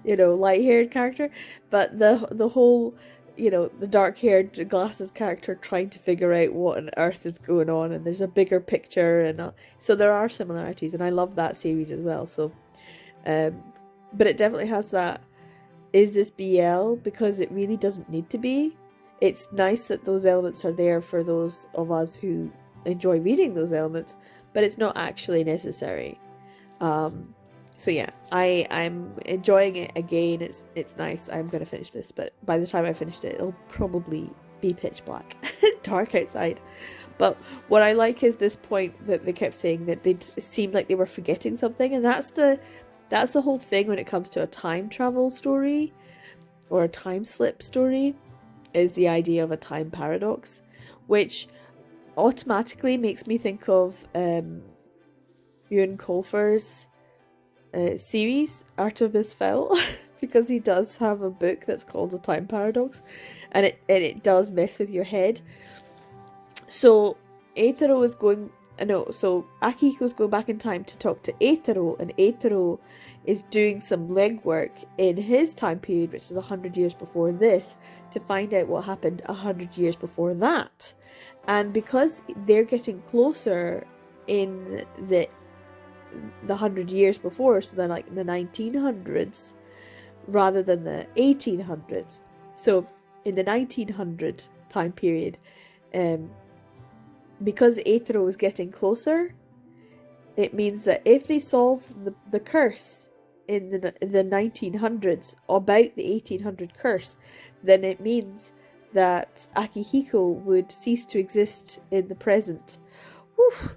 you know, light-haired character. But the whole, you know, the dark-haired glasses character trying to figure out what on earth is going on, and there's a bigger picture, and so there are similarities, and I love that series as well. So, but it definitely has that, is this BL? Because it really doesn't need to be. It's nice that those elements are there for those of us who enjoy reading those elements, but it's not actually necessary. So yeah, I'm enjoying it again. It's nice. I'm going to finish this, but by the time I finished it, it'll probably be pitch black, dark outside. But what I like is this point that they kept saying that it seemed like they were forgetting something, and that's the whole thing when it comes to a time travel story or a time slip story, is the idea of a time paradox, which automatically makes me think of Ewan Colfer's series Artemis Fowl, because he does have a book that's called A Time Paradox, and it does mess with your head. So Eitaro is going, so Akihiko's going back in time to talk to Eitaro, and Eitaro is doing some legwork in his time period, which is 100 years before this, to find out what happened 100 years before that. And because they're getting closer in the 100 years before, so they're like in the 1900s rather than the 1800s. So in the 1900 time period, because Eitaro is getting closer, it means that if they solve the curse in the 1900s about the 1800 curse, then it means that Akihiko would cease to exist in the present. Whew.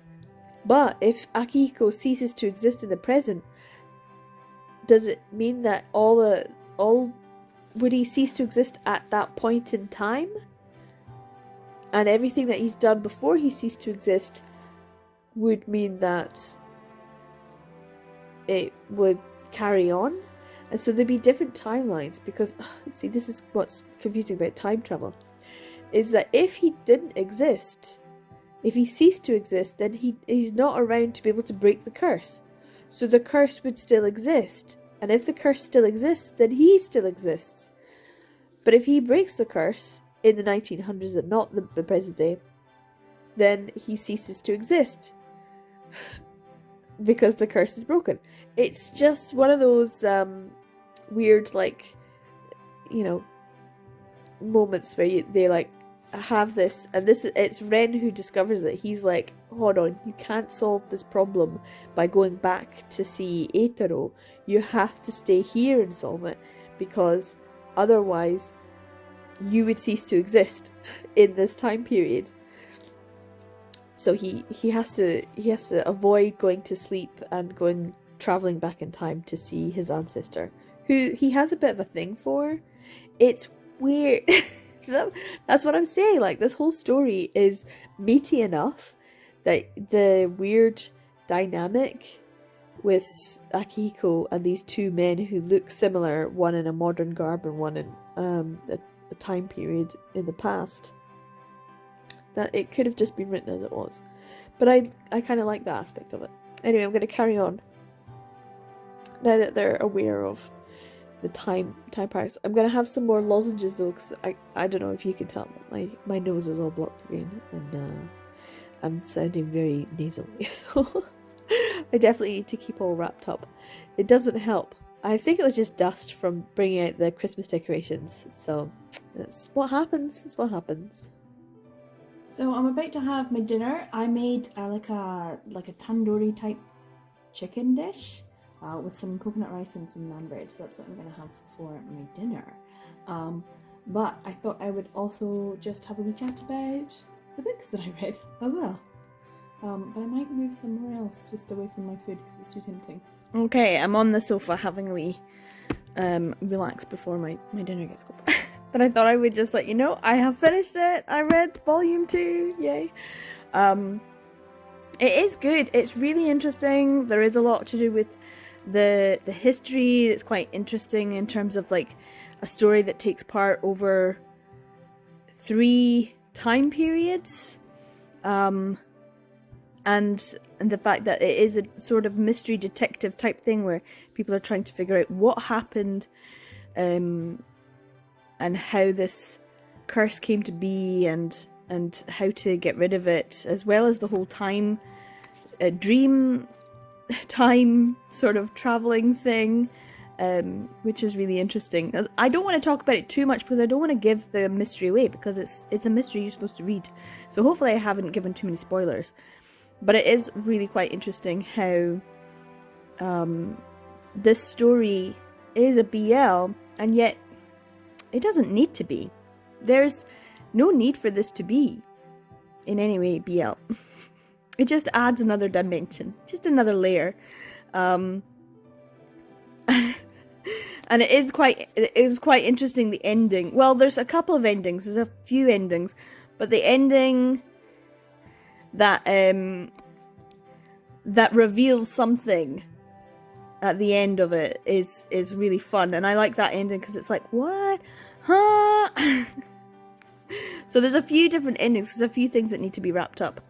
But if Akihiko ceases to exist in the present, does it mean that would he cease to exist at that point in time? And everything that he's done before he ceased to exist would mean that it would carry on. And so there'd be different timelines, because, see, this is what's confusing about time travel, is that if he didn't exist, if he ceased to exist, then he's not around to be able to break the curse. So the curse would still exist. And if the curse still exists, then he still exists. But if he breaks the curse in the 1900s and not the present day, then he ceases to exist. Because the curse is broken. It's just one of those weird, like, you know, moments where they like have this, and it's Ren who discovers it. He's like, hold on, you can't solve this problem by going back to see Eitaro. You have to stay here and solve it, because otherwise you would cease to exist in this time period. So he has to avoid going to sleep and traveling back in time to see his ancestor, who he has a bit of a thing for. It's weird. That's what I'm saying. Like, this whole story is meaty enough that the weird dynamic with Akihiko and these two men who look similar, one in a modern garb and one in a time period in the past, that it could have just been written as it was. But I kind of like that aspect of it. Anyway, I'm going to carry on. Now that they're aware of the time parts. I'm going to have some more lozenges though, because I don't know if you can tell, my nose is all blocked again, and I'm sounding very nasally, so I definitely need to keep all wrapped up. It doesn't help. I think it was just dust from bringing out the Christmas decorations, so that's what happens. That's what happens. So I'm about to have my dinner. I made like a tandoori type chicken dish with some coconut rice and some naan bread. So that's what I'm going to have for my dinner. But I thought I would also just have a wee chat about the books that I read as well. But I might move somewhere else just away from my food because it's too tempting. Okay, I'm on the sofa having a wee relax before my dinner gets cold. But I thought I would just let you know I have finished it. I read volume 2. Yay. It is good. It's really interesting. There is a lot to do with the history. It's quite interesting in terms of like a story that takes part over 3 time periods. And the fact that it is a sort of mystery detective type thing where people are trying to figure out what happened, and how this curse came to be, and how to get rid of it, as well as the whole time, dream time sort of traveling thing, which is really interesting. I don't want to talk about it too much because I don't want to give the mystery away, because it's a mystery you're supposed to read. So hopefully I haven't given too many spoilers. But it is really quite interesting how this story is a BL, and yet it doesn't need to be. There's no need for this to be in any way BL. It just adds another dimension, just another layer. And it was quite interesting, the ending. Well, there's a couple of endings. There's a few endings, but the ending that reveals something at the end of it is really fun, and I like that ending because it's like, what? Huh? So there's a few different endings. There's a few things that need to be wrapped up.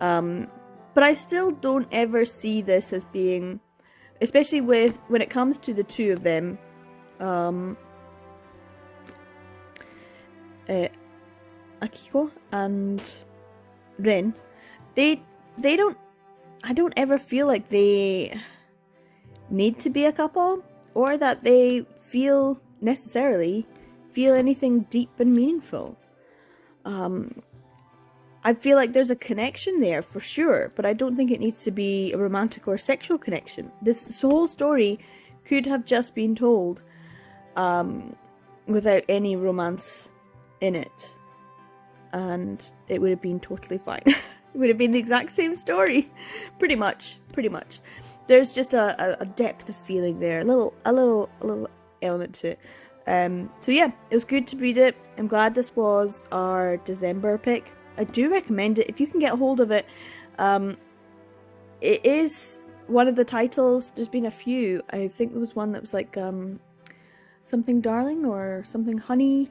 But I still don't ever see this as being, especially when it comes to the two of them, Akiko and Ren, they don't, I don't ever feel like they need to be a couple, or that they necessarily feel anything deep and meaningful. I feel like there's a connection there for sure, but I don't think it needs to be a romantic or sexual connection. This whole story could have just been told without any romance in it, and it would have been totally fine. It would have been the exact same story, pretty much. There's just a depth of feeling there, a little element to it. So yeah, it was good to read it. I'm glad this was our December pick. I do recommend it if you can get a hold of it. It is one of the titles. There's been a few. I think there was one that was like something darling or something honey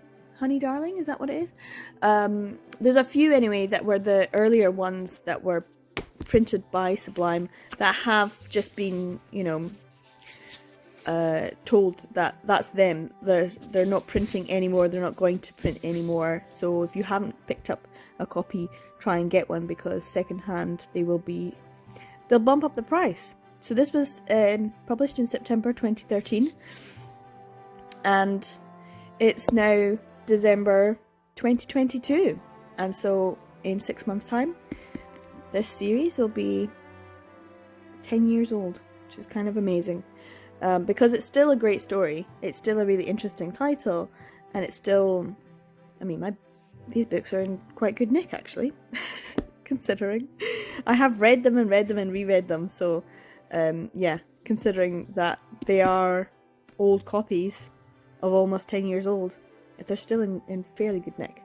darling. Is that what it is? There's a few anyway that were the earlier ones that were printed by SuBLime that have just been, you know, told that that's them. They're not printing anymore. They're not going to print anymore. So if you haven't picked up a copy, try and get one, because secondhand they'll bump up the price. So this was published in September 2013, and it's now December 2022, and so in 6 months' time this series will be 10 years old, which is kind of amazing. Because it's still a great story, it's still a really interesting title, and it's still, I mean, these books are in quite good nick actually, considering I have read them and reread them, so yeah, considering that they are old copies of almost 10 years old, they're still in fairly good nick.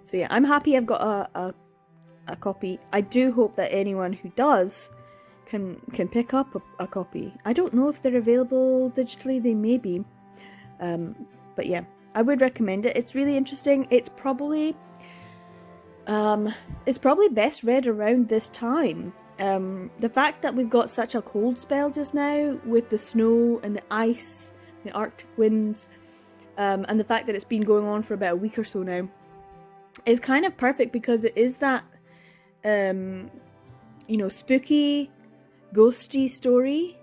So yeah, I'm happy I've got a copy. I do hope that anyone who does can pick up a copy. I don't know if they're available digitally, they may be, but yeah, I would recommend it. It's really interesting. It's probably best read around this time. The fact that we've got such a cold spell just now with the snow and the ice, the Arctic winds, and the fact that it's been going on for about a week or so now is kind of perfect, because it is that you know, spooky, ghosty story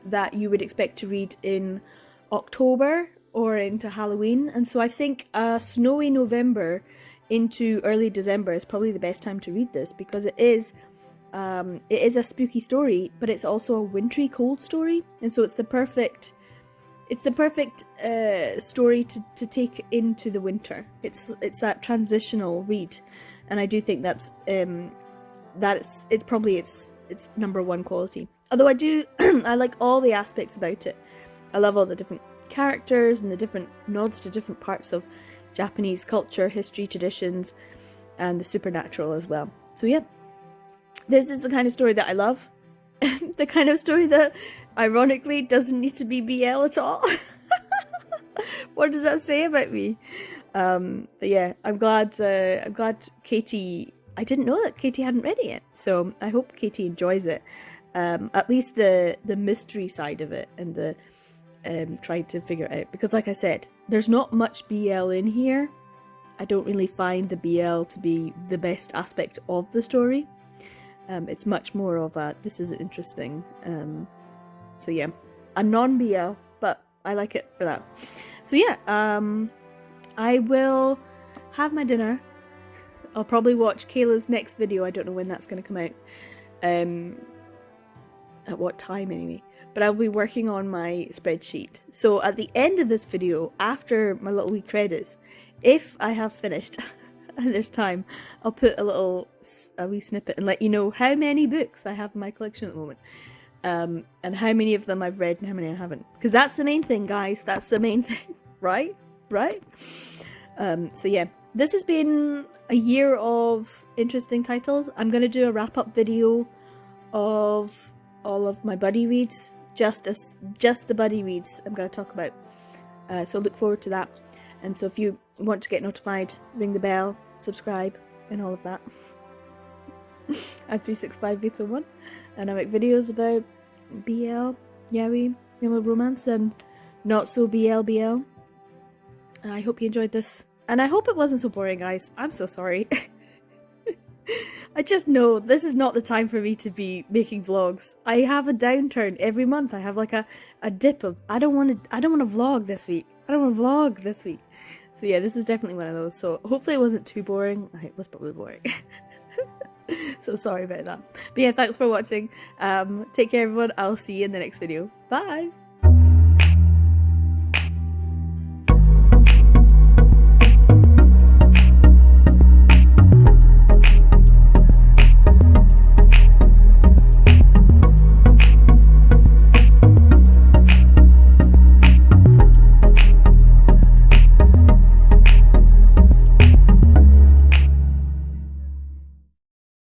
that you would expect to read in October or into Halloween. And so I think a snowy November into early December is probably the best time to read this, because it is a spooky story, but it's also a wintry cold story, and so it's the perfect story to take into the winter. It's that transitional read, and I do think it's number one quality. Although I do I like all the aspects about it. I love all the different characters and the different nods to different parts of Japanese culture, history, traditions, and the supernatural as well. So yeah, this is the kind of story that I love. The kind of story that ironically doesn't need to be BL at all. What does that say about me? But yeah, I'm glad Katie, I didn't know that Katie hadn't read it yet, so I hope Katie enjoys it. At least the mystery side of it, and the trying to figure it out, because like I said, there's not much BL in here. I don't really find the BL to be the best aspect of the story. It's much more of a, this is interesting. So yeah, a non-BL, but I like it for that. So yeah, I will have my dinner. I'll probably watch Kayla's next video. I don't know when that's going to come out. At what time anyway. But I'll be working on my spreadsheet. So at the end of this video, after my little wee credits, if I have finished and there's time, I'll put a wee snippet and let you know how many books I have in my collection at the moment. And how many of them I've read and how many I haven't. Because that's the main thing, guys. That's the main thing. Right? So yeah, this has been a year of interesting titles. I'm going to do a wrap-up video of all of my buddy reads. Just the buddy reads I'm going to talk about. So look forward to that. And so if you want to get notified, ring the bell, subscribe, and all of that. I'm 365 Veto 1, and I make videos about BL, yaoi, romance, and not so BL. I hope you enjoyed this And I hope it wasn't so boring, guys. I'm so sorry. I just know this is not the time for me to be making vlogs. I have a downturn every month. I have like a dip of I don't want to vlog this week. I don't want to vlog this week. So yeah, this is definitely one of those. So hopefully it wasn't too boring. It was probably boring. So sorry about that. But yeah, thanks for watching. Take care everyone. I'll see you in the next video. Bye!